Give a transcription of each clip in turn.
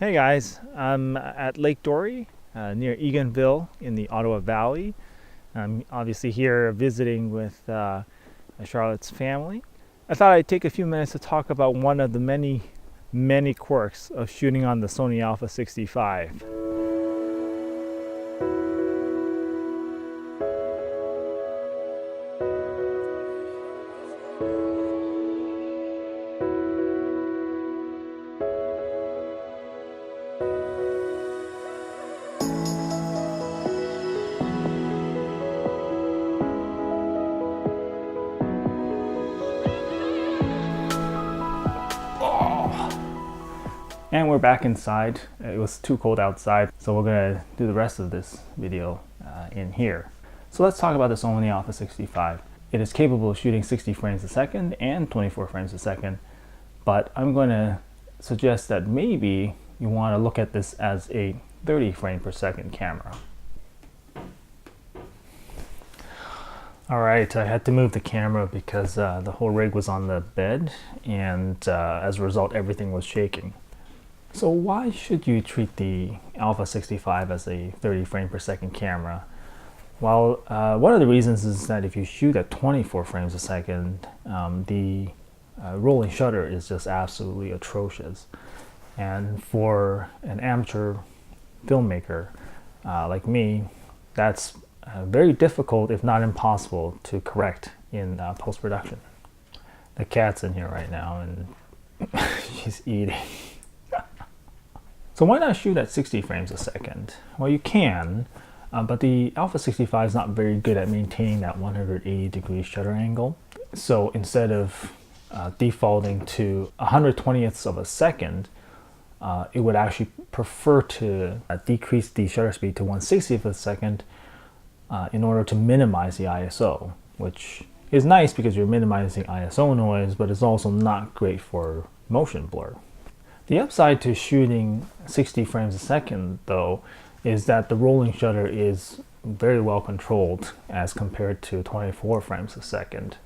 Hey guys, I'm at Lake Dory near Eganville in the Ottawa Valley. I'm obviously here visiting with Charlotte's family. I thought I'd take a few minutes to talk about one of the many quirks of shooting on the Sony a65. And we're back inside. It was too cold outside, so we're gonna do the rest of this video in here. So let's talk about the Sony a65. It is capable of shooting 60 frames a second and 24 frames a second, but I'm going to suggest that maybe you want to look at this as a 30 frame per second camera. Alright, I had to move the camera because the whole rig was on the bed, and as a result everything was shaking. So why should you treat the Alpha 65 as a 30 frame per second camera? Well, one of the reasons is that if you shoot at 24 frames a second, the rolling shutter is just absolutely atrocious. And for an amateur filmmaker like me, that's very difficult, if not impossible, to correct in post-production. The cat's in here right now and she's eating. So why not shoot at 60 frames a second? Well, you can, but the Alpha 65 is not very good at maintaining that 180 degree shutter angle. So instead of defaulting to 1/120ths of a second, it would actually prefer to decrease the shutter speed to 1/60th of a second in order to minimize the ISO, which is nice because you're minimizing ISO noise, but it's also not great for motion blur. The upside to shooting 60 frames a second, though, is that the rolling shutter is very well controlled as compared to 24 frames a second,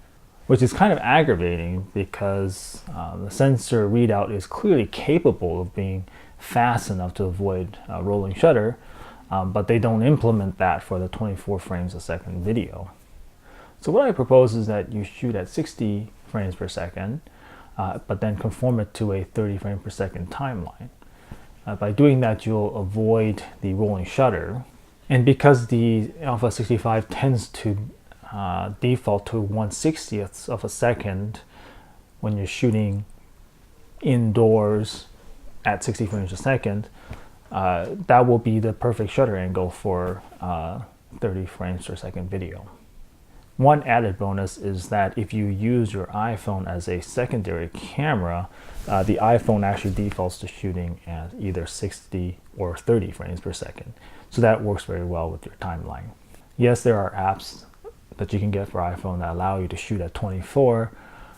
which is kind of aggravating because the sensor readout is clearly capable of being fast enough to avoid rolling shutter, but they don't implement that for the 24 frames a second video. So what I propose is that you shoot at 60 frames per second, but then conform it to a 30 frame per second timeline. By doing that, you'll avoid the rolling shutter. And because the Alpha 65 tends to default to 1/60th of a second when you're shooting indoors at 60 frames a second, that will be the perfect shutter angle for 30 frames per second video. One added bonus is that if you use your iPhone as a secondary camera, the iPhone actually defaults to shooting at either 60 or 30 frames per second. So that works very well with your timeline. Yes, there are apps that you can get for iPhone that allow you to shoot at 24,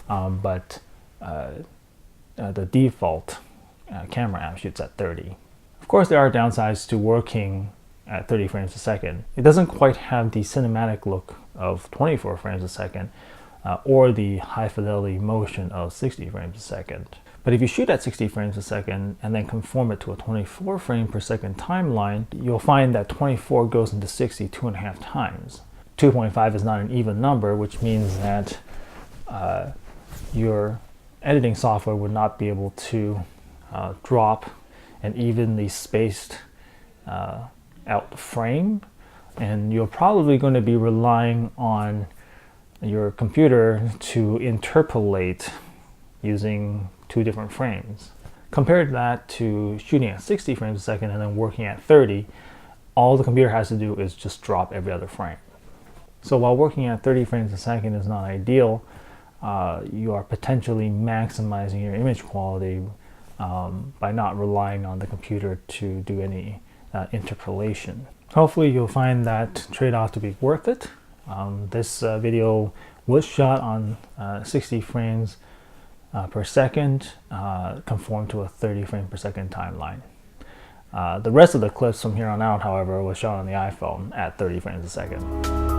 but the default camera app shoots at 30. Of course, there are downsides to working at 30 frames a second. It doesn't quite have the cinematic look of 24 frames a second or the high fidelity motion of 60 frames a second. But if you shoot at 60 frames a second and then conform it to a 24 frame per second timeline, you'll find that 24 goes into 60 2.5 times. 2.5 is not an even number, which means that your editing software would not be able to drop an evenly spaced out frame, and you're probably going to be relying on your computer to interpolate using 2 different frames. Compare that to shooting at 60 frames a second and then working at 30. All the computer has to do is just drop every other frame. So while working at 30 frames a second is not ideal, you are potentially maximizing your image quality by not relying on the computer to do any interpolation. Hopefully you'll find that trade-off to be worth it. This video was shot on 60 frames per second, conformed to a 30 frame per second timeline. The rest of the clips from here on out, however, was shot on the iPhone at 30 frames a second.